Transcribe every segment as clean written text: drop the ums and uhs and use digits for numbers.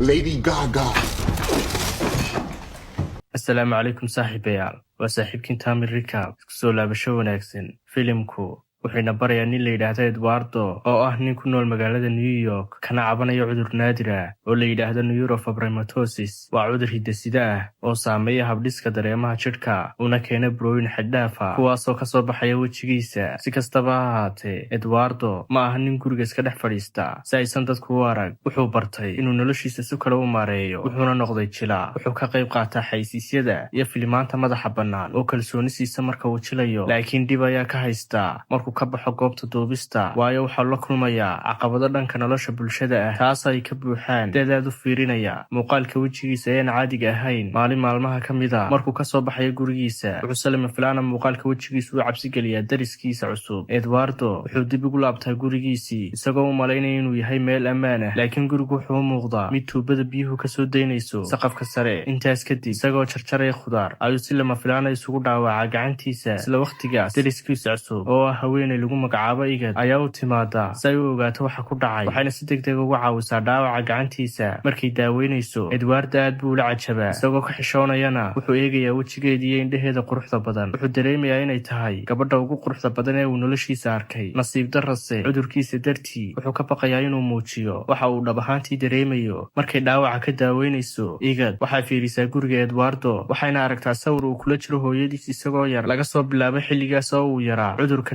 Lady Gaga. السلام عليكم صاحبيال وصاحبكين تامر ريكاب سoo laabasho wanaagsan filimku wuxuuna barayaa nin la yidhaahdo Eduardo oo ah nin ku nool magaalada New York kana cabanaya cudur naadir ah oo la yidhaahdo neurofibromatosis waa cudur hidde-side ah oo saameeya habdhiska dareemaha jidhka una keena burooyin xad dhaaf ah kuwaasoo ka soo baxaya wejigiisa si kastaba ha ahaatee Eduardo ma aha nin guriga iska dhex fadhiista si aysan dadku u arag wuxuu bartay inuu noloshiisa si kale u maareeyo wuxuuna noqday jilaa wuxuu ka qayb qaataa xaysiisyada iyo filimaanta madaxa bannaan oo kalsoonisiisa marka uu jilayo laakiin dib ayaa ka haysta markuu ka baxo goobta duubista waayo waxaa la kulmayaa caqabado dhanka nolosha bulshada ah taas ay ka buuxaan dadaad u fiirinaya muuqaalka wejigiisa aan caadiga ahayn maalin maalmaha ka mid ah markuu ka soo baxayo gurigiisa wuxuu salama filaana muuqaalka wejigiisa u cabsi geliyaa dariskiisa cusub Eduardo wuxuu dib ugu laabtaa gurigiisii isagoo u malaynaya inuu yahay meel ammaan ah laakiin gurigu wuxuu u muuqdaa mid tuubada biyuhu ka soo daynayso saqafka sare intaas kadib isagoo jarjaraya khudaar ayuu si lama filaana isugu dhaawacaa gacantiisa isla waqtigaas dariskiisa cusub oo ah haweeney lagu magacaabo igad ayaa u timaada si ay u ogaato waxa ku dhacay waxayna si degdeg uga caawisaa dhaawaca gacantiisa markay daaweynayso Eduardo aad buu ula cajabaa isagoo ka xishoonayana wuxuu eegayaa wejigeeda iyo indhaheeda quruxda badan wuxuu dareemayaa inay tahay gabadha ugu quruxda badan ee uu noloshiisa arkay nasiib darrase cudurkiisa dartii wuxuu ka baqayaa inuu muujiyo waxa uu dhab ahaantii dareemayo markay dhaawaca ka daaweynayso igad waxay fiirisaa guriga Eduardo waxayna aragtaa sawir uu kula jiro hooyadiis isagoo yar laga soo bilaabo xilligaas oo uu yaraa cudurka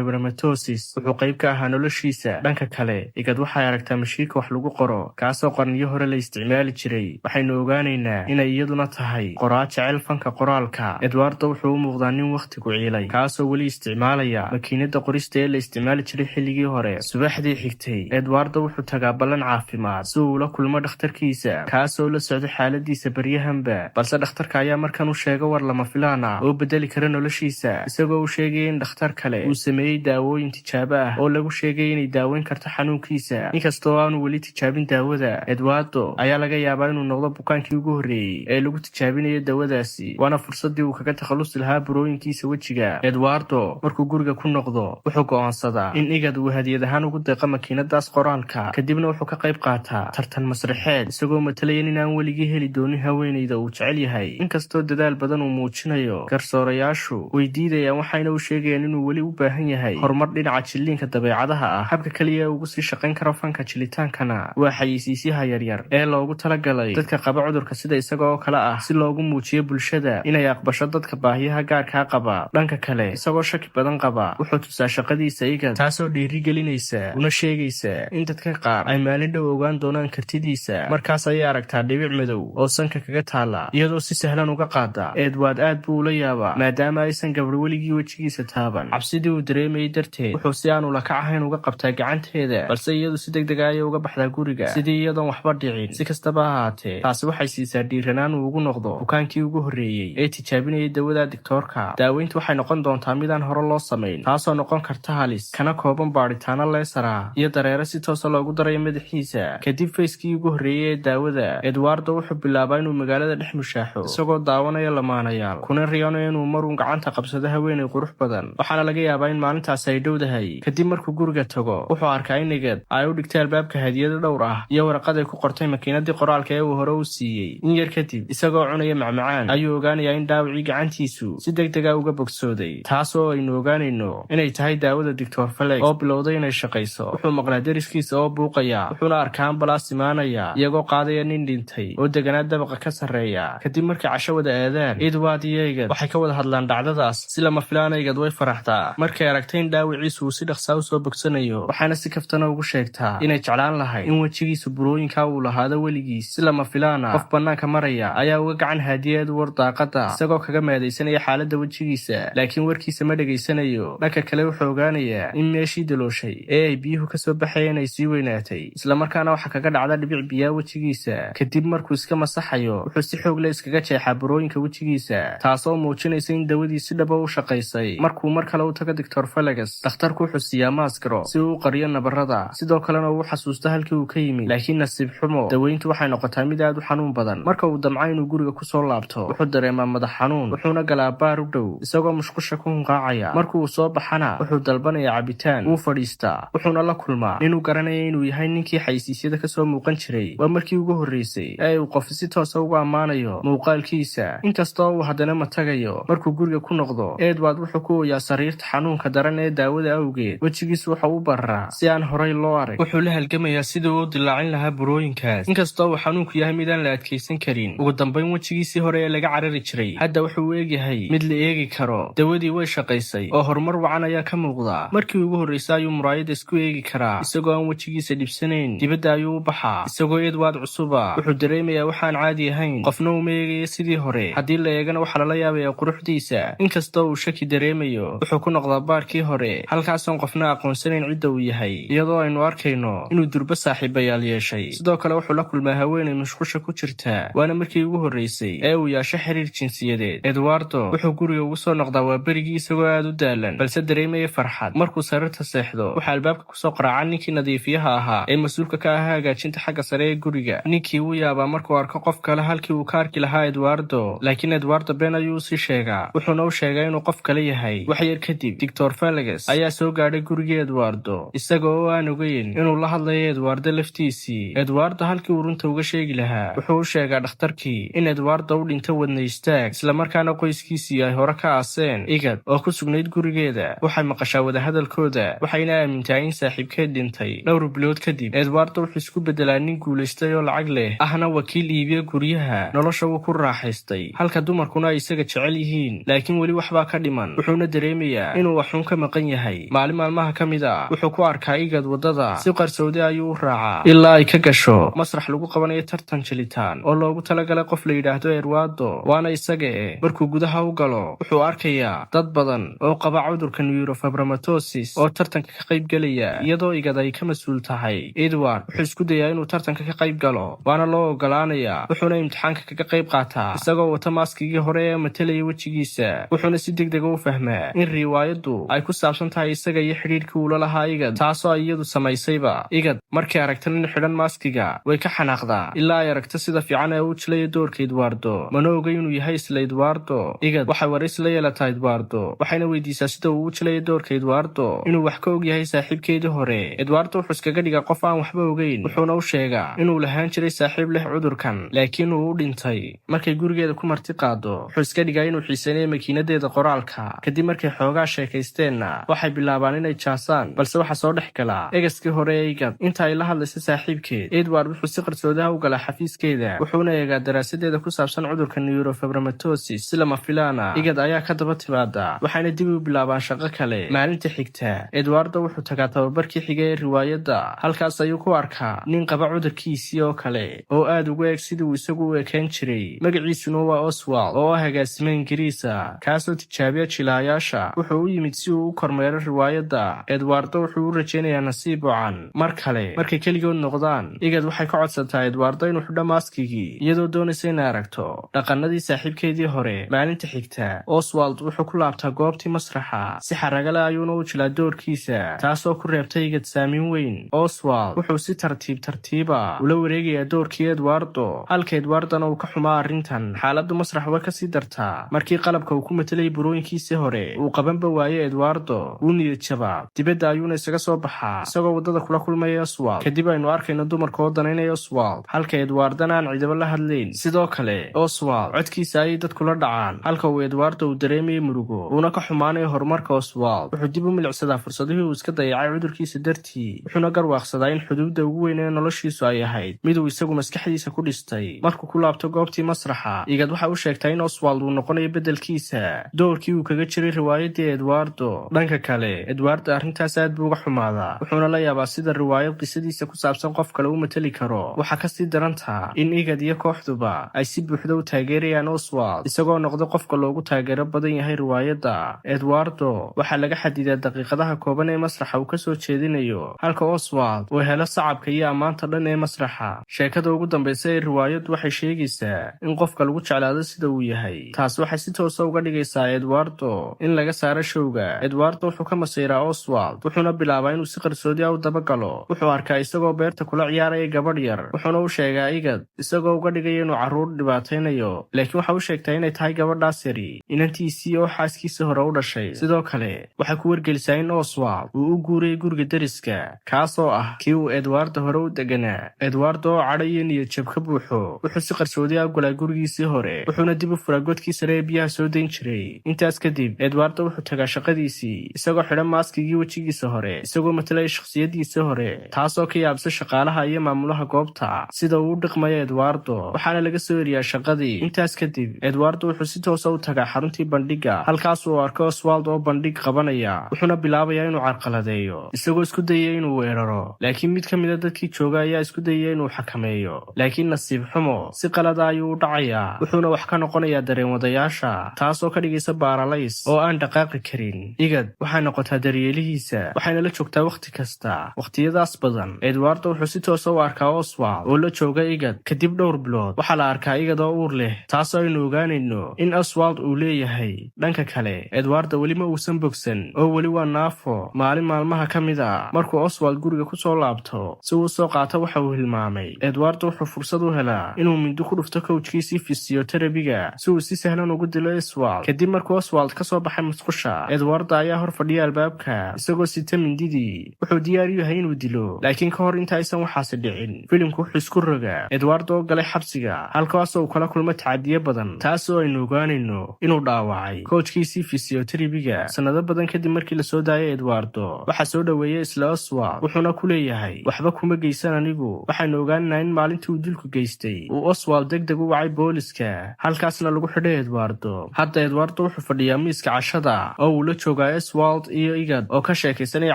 neurofibromatosis wuxuu qayb ka ahaa noloshiisa dhanka kale igad waxay aragtaa mashiinka wax lagu qoro kaasoo qarniyo hore la isticmaali jiray waxaynu ogaanaynaa inay iyaduna tahay qoraa jecel fanka qoraalka Eduardo wuxuu u muuqdaa nin wakhtigu ciilay kaasoo weli isticmaalaya makiinada qorista ee la isticmaali jiray xilligii hore subaxdii xigtay Eduardo wuxuu tagaa ballan caafimaad si uu la kulmo dhakhtarkiisa kaasoo la socda xaaladiisa baryahanba balse dhakhtarka ayaa markan u sheega war lama filaan ah oo bedeli kara noloshiisa isagoo u sheegaya in dhakhtar kale uu sameeyey daawooyin tijaabo ah oo lagu sheegay inay daaweyn karto xanuunkiisa inkastoo aanu weli tijaabin daawada Eduardo ayaa laga yaabaa inuu noqdo bukaankii ugu horreeyey ee lagu tijaabinayo daawadaasi waana fursadii uu kaga takhalusi lahaa burooyinkiisa wejiga Eduardo markuu guriga ku noqdo wuxuu go'aansadaa in igad uu hadiyad ahaan ugu deeqo makiinadaas qoraalka kadibna wuxuu ka qayb qaataa tartan masraxeed isagoo matalaya in aan weligii heli doonin haweeneyda uu jecel yahay inkastoo dadaal badan uu muujinayo garsoorayaashu way diidayaan waxayna u sheegayaan inuu weli u baahan yahay horumar dhinaca jilliinka dabeecadaha ah habka kaliya ee ugu sii shaqayn karo fanka jilitaankana waa xayeysiisyaha yaryar ee loogu talagalay dadka qaba cudurka sida isaga oo kale ah si loogu muujiyo bulshada inay aqbasho dadka baahiyaha gaarkaa qaba dhanka kale isagoo shaki badan qaba wuxuu tusaa shaqadiisa igad taasoo dhiirigelinaysa una sheegaysa in dadka qaar ay maalin dhow ogaan doonaan kartidiisa markaas ayay aragtaa dhibic madow oo sanka kaga taala iyadoo si sahlan uga qaada Edward aad buu ula yaabaa maadaama aysan gabadh weligii wejigiisa taaban cabsidii uu dareemayay darteed wuxuu si aan ula kac ahayn uga qabtaa gacanteeda balse iyadu si degdeg ah ayay uga baxdaa guriga sidii iyadoon waxba dhicin si kastaba ha ahaatee taasi waxay siisaa dhiiranaan uu ugu noqdo bukaankii ugu horreeyey ee tijaabinayay dawada digtoorka daaweyntu waxay noqon doontaa midaan hore loo samayn taasoo noqon karta halis kana kooban baadhitaano leesara iyo dareere si toosa loogu darayo madaxiisa kadib fayskii ugu horreeyey ee daawada Eduardo wuxuu bilaabaa inuu magaalada dhex mushaaxo isagoo daawanaya lamaanayaal kuna riyoonayo inuu maruun gacanta qabsado haweeney qurux badan waxaana laga yaabaa in maalintaas ay dhowdahay kadib markuu guriga tago wuxuu arkaa in igad ay u dhigtay albaabka hadiyado dhowr ah iyo warqad ay ku qortay makiinadii qoraalka ee uu hore u siiyey in yar kadib isagoo cunaya macmacaan ayuu ogaanayaa in dhaawacii gacantiisu si degdeg ah uga bogsooday taasoo aynu ogaanayno inay tahay daawada Dr. Felix oo bilowday inay shaqayso wuxuu maqlaa deriskiisa oo buuqaya wuxuuna arkaa ambalaas imaanaya iyagoo qaadaya nin dhintay oo deganaa dabaqa ka sarreeya kadib markay casho wada aadaan Edward iyo igad waxay ka wada hadlaan dhacdadaas si lama filaan igad way faraxdaa markay aragtay in dhaawiciisu uu si dhaqsaa u soo bogsanayo waxaana si kaftana ugu sheegtaa inay jeclaan lahayd in wejigiisu burooyinka uu lahaado weligiis si lama filaana qof bannaanka maraya ayaa uga gacan haadiyay Edward daaqada isagoo kaga meedaysanaya xaaladda wejigiisa laakiin warkiisa ma dhageysanayo dhanka kale wuxuu ogaanayaa in meeshii dalooshay ee ay biyuhu ka soo baxayeen ay sii weynaatay isla markaana waxa kaga dhacda dhibic biyaa wejigiisa kadib markuu iska masaxayo wuxuu si xoog leh iskaga jeexaa burooyinka wejigiisa taasoo muujinaysa in dawadii si dhaba u shaqaysay markuu mar kale u tago Dr. Dr. Falagas. Dhakhtarku wuxuu siiyaa maaskaro si uu u qariyo nabarrada, sidoo kalena uu xasuusto halkii uu ka yimid. Laakiin nasiib xumo, daweyntu waxay noqotaa mid aad u xanuun badan. Marka uu damco inuu guriga ku soo laabto, wuxuu dareemaa madax xanuun, wuxuuna galaa baar u dhow isagoo musqusha ku hunqaacaya. Markuu soo baxana, wuxuu dalbanayaa cabitaan. Wuu fadhiistaa, wuxuuna la kulmaa inuu garanaya inuu yahay ninkii xaysiisyada ka soo muuqan jiray. Waa markii ugu horreysay ee uu qof si toos ah ugu ammaanayo muuqaalkiisa, inkastoo uu haddana matagayo. Markuu guriga ku noqdo, Edward wuxuu ku ooyaa sariirta xanuunka daran ee daawada awgeed. Wejigiisu waxa uu bararaa si aan horay loo arag. Wuxuu la halgamayaa sidii uu u dilaacin lahaa burooyinkaas, inkastoo uu xanuunku yahay mid aan la adkaysan karin. Ugu dambayn, wejigiisii hore ee laga carari jiray hadda wuxuu u egyahay mid la eegi karo. dawadii way shaqaysay oo horumar wacan ayaa ka muuqda. markii ugu horreysay ayuu muraayada isku eegi karaa isagoo aan wejigiisa dhibsanayn. dibadda ayuu u baxaa isagoo Edward cusuba. wuxuu dareemayaa waxaan caadi ahayn, qofna uma eegaya sidii hore. haddii la eegana waxaa lala yaabayaa quruxdiisa. inkastoo uu shaki dareemayo, wuxuu ku noqdaa baarkii hore, halkaasoon qofna aqoonsanayn cidda uu yahay, iyadoo aynu arkayno inuu durba saaxiibayaal yeeshay. sidoo kale wuxuu la kulmaa haweenay musqusha ku jirta, waana markii ugu horreysay ee uu yeesho xiriir jinsiyadeed. Edwardo wuxuu guriga ugu soo noqdaa waa berigii isagoo aad u daalan, balse dareemaya farxad. markuu sariirta seexdo, waxaa albaabka kusoo qaraaca ninkii nadiifiyaha ahaa ee mas-uulka ka ahaa hagaajinta xagga sare ee guriga. ninkii wuu yaabaa markuu arko qof kale halkii uu ka arki lahaa Edwardo, laakiin Edwardo been ayuu u sii sheegaa. wuxuuna u sheegaa inuu qof kale yahay. wax yar kadib, Dr. Falagas ayaa soo gaadhay gurigii Edwardo, isaga oo aan ogeyn inuu la hadlayo Edwardo laftiisii. Edwardo halkii uu runta uga sheegi lahaa, wuxuu u sheegaa dhakhtarkii in Edwardo u dhinto wadna istaag, islamarkaana qoyskiisii ay hore ka aaseen. Igad oo ku sugnayd gurigeeda waxay maqashaa wadahadalkooda, waxayna aamintaa in saaxiibkeed dhintay. dhowr bilood kadib, Edwardo wuxuu isku beddelaa nin guulaystay oo lacag leh, ahna wakiil iibiya guryaha. nolosha wuu ku raaxaystay, halka dumarkuna ay isaga jecel yihiin. laakiin weli waxbaa ka dhiman, wuxuuna dareemayaa inuu waxuun ka maqan yahay. maalin maalmaha ka mid ah, wuxuu ku arkaa Igad waddada. si qarsoodi ayuu u raacaa ilaa ay ka gasho masrax lagu qabanayo tartan jilitaan oo loogu talagalay qof la yidhaahdo Edwardo, waana isaga markuu gudaha u galo, wuxuu arkayaa dad badan oo qaba cudurka neurofibromatosis oo tartanka ka qayb gelaya, iyadoo Igad ay ka mas-uul tahay. Edward wuxuu isku dayaa inuu tartanka ka qayb galo, waana loo ogolaanayaa. wuxuuna imtixaanka kaga qayb qaataa isagoo wata maaskigii hore ee matelaya wejigiisa. wuxuuna si degdega u fahmaa in riwaayaddu ay ku saabsan tahay isaga iyo xidhiirkii uu la lahaa Igad, taasoo ay iyadu samaysayba. Igad markay aragta nin xidhan maaskiga, way ka xanaaqdaa ilaa ay aragto sida fiican ee uu jilayo doorka Edwardo. mana oga inuu yahay isla Edwardo. Igad waxay waraysi la yeelataa Edwardo, waxayna weydiisaa sida uu u jilayo doorka Edwardo, inuu wax ka og yahay saaxiibkeedii hore. Edwardo wuxuu iskaga dhigaa qof aan waxba ogeyn, wuxuuna u sheegaa inuu lahaan jiray saaxiib leh cudurkan, laakiin uu u dhintay. markay gurigeeda ku marti qaado, wuxuu iska dhigaa inuu xiisanayo makiinadeeda qoraalka. kadib markay xoogaa sheekaysteenna, waxay bilaabaan inay jaasaan, balse waxaa soo dhex gala egaskii hore ee Igad. inta ay la hadlaysa saaxiibkeed, Edward wuxuu si qarsoodaha u galaa xafiiskeeda, wuxuuna eegaa daraasadeeda ku saabsan cudurka neurofibromatosis. si lama filaana, Igad ayaa ka daba timaada, waxayna dib u bilaabaan shaqo kale. maalinta xigta, Edwardo wuxuu tagaa tababarkii xiga ee riwaayadda. halkaas ayuu ku arkaa nin qaba cudurkiisii oo kale, oo aad ugu eg sidii uu isagu u ekaan jiray. magaciisuna waa Oswald, oo ah agaasimo Ingiriis ah, kaasoo tijaabiya jilaayaasha. wuxuu u yimid si uu u kormeero riwaayadda. Edwardo wuxuu u rajaynayaa nasiib wacan. mar kale markay keligood noqdaan, Igad waxay ka codsataa Edwardo inuu xidho maaskigii, iyadoo doonaysa inay aragto dhaqanadii saaxiibkeedii hore. maalinta xigta, Oswald wuxuu ku laabtaa goobtii masraxa, si xaragale ayuuna u jilaa doorkiisa, taasoo ku reebtay Igad saameyn weyn. Oswald wuxuu si tartiib tartiiba ula wareegayaa doorkii Edwardo, halka Edwardona uu ka xumaa arrintan. xaaladdu masrax way ka sii dartaa markii qalabka uu ku matalayay burooyinkiisii hore uu qabanba waaye. Edwardo wuu niyad jabaa, dibadda ayuuna isaga soo baxaa isagoo waddada kula kulmaya Oswald. kadib aynu arkayno dumarka oo danaynaya Oswald, halka Edwardana aan cidaba la hadlayn. sidoo kale, Oswald codkiisa ayay dadku la dhacaan, halka uu Edwardo uu dareemayo murugo, uuna ka xumaanayo horumarka Oswald. wuxuu dib u milicsadaa fursadihii uu iska dayacay cudurkiisa dartii, wuxuuna garwaaqsadaa in xuduudda ugu weyn ee noloshiisu ay ahayd mid uu isagu maskaxdiisa ku dhistay. markuu ku laabto goobtii masraxa, Igad waxay u sheegtaa in Oswald uu noqonayo beddelkiisa, doorkii uu kaga jiray riwaayaddii Edwardo. dhanka kale, Edwardo arrintaas aad buu uga xumaadaa, wuxuuna la yaabaa sida riwaayad qisadiisa ku saabsan qof kale u matali karo. waxaa kasii darantaa in Igad iyo kooxduba ay si buuxda u taageerayaan Oswald, isagoo noqda qofka loogu taageero badan yahay riwaayadda. Edwardo waxaa laga xadidaa daqiiqadaha kooban ee masraxa uu ka soo jeedinayo, halka Oswald uu helo sacabka iyo ammaanta dhan ee masraxa. sheekada ugu dambaysa ee riwaayaddu waxay sheegaysaa in qofka lagu jeclaado sida uu yahay. taas waxay si toosa uga dhigaysaa Edwardo in laga saaro showga, Eduardo wuxuu ka masayraa Oswald wuxuuna bilaabaa inuu si qarsoodi ah u dabagalo. Wuxuu arkaa isagoo beerta kula ciyaaraya gabadh yar wuxuuna u sheegaa Igad isagoo uga dhigaya inuu carruur dhibaataynayo, laakiin waxa uu sheegtaa inay tahay gabadhaas yari inantiisii oo xaaskiisa hore u dhashay. Sidoo kale waxay ku wargelisaa in Oswald uu u guuriyay guriga deriska kaasoo ah kii uu Eduardo hore u deganaa. Eduardo oo cadho iyo niyad jab ka buuxo wuxuu si qarsoodi ah u galaa gurigiisii hore wuxuuna dib u furaa godkii sare ee biyaha soo dayn jiray. Intaas kadib Eduardo wuxuu tagaa shaqadiisii isagoo xidhan maaskigii wejigiisa hore isagoo matalaya shakhsiyadiisa hore, taasoo ka yaabisa shaqaalaha iyo maamulaha goobta sida uu u dhaqmayo Eduardo, waxaana laga soo eriyaa shaqadii. Intaas kadib Eduardo wuxuu si toosa u tagaa xaruntii bandhiga halkaas uu arko Oswald oo bandhig qabanaya wuxuuna bilaabayaa inuu carqaladeeyo isagoo isku dayaya inuu weeraro, laakiin mid ka mid a dadkii jooga ayaa isku dayaya inuu xakameeyo, laakiin nasiib xumo si qalada ayuu u dhacayaa wuxuuna wax ka noqonayaa dareenwadayaasha taasoo ka dhigaysa baaralays oo aan dhaqaaqi karin. Igad waxay noqotaa daryeelihiisa waxayna la joogtaa wakhti kasta. wakhtiyadaas badan Eduardo wuxuu si toosa u arkaa Oswald oo la jooga Igad. Kadib dhowr bilood waxaa la arkaa Igad oo uur leh taasoo aynu ogaanayno in Oswald uu leeyahay. Dhanka kale Eduardo weli ma uusan bogsan oo weli waa naafo. Maalin maalmaha ka mid ah markuu Oswald guriga ku soo laabto si uu soo qaato waxa uu hilmaamay. Eduardo wuxuu fursad u helaa inuu mindi ku dhufto kowjkiisii fisiotherabiga si uu si sahlan ugu dilo Oswald. kadib markuu Oswald ka soo baxay musqusha Eduardo ayaa hor fadhiya albaabka isagoo sita mindidii wuxuu diyaar u yahay inuu dilo, laakiin ka hor inta aysan waxaasi dhicin filimku wuxuu isku rogaa Eduardo oo galay xabsiga halkaasoo uu kala kulmo tacadiye badan taasoo aynu ogaanayno inuu dhaawacay kowjkiisii fisiotherabiga. sanado badan kadib markii la soo daayay Eduardo waxaa soo dhoweeyay isla Oswald wuxuuna ku leeyahay waxba kuma geysan anigu. waxaynu ogaanaynaa in maalintii uu dilku geystay uu Oswald degdeg u wacay booliska halkaasna lagu xidhay Eduardo. hadda Eduardo wuxuu fadhiyaa miiska cashada oo uu la joogaa Oswald iyo Igad oo ka sheekaysanaya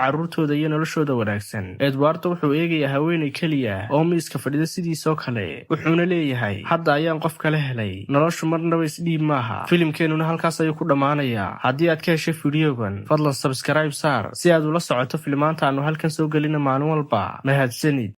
carruurtooda iyo noloshooda wanaagsan. Eduardo wuxuu eegayaa haweeney keliya oo miiska fadhida sidiisoo kale wuxuuna leeyahay hadda ayaan qof kala helay, noloshu marnaba isdhiib maaha. filimkeenuna halkaas ayuu ku dhammaanayaa. haddii aad ka heshay fiidiyogan fadlan subscribe saar si aad ula socoto filimaanta aanu halkan soo gelina maalin walba. mahadsanid.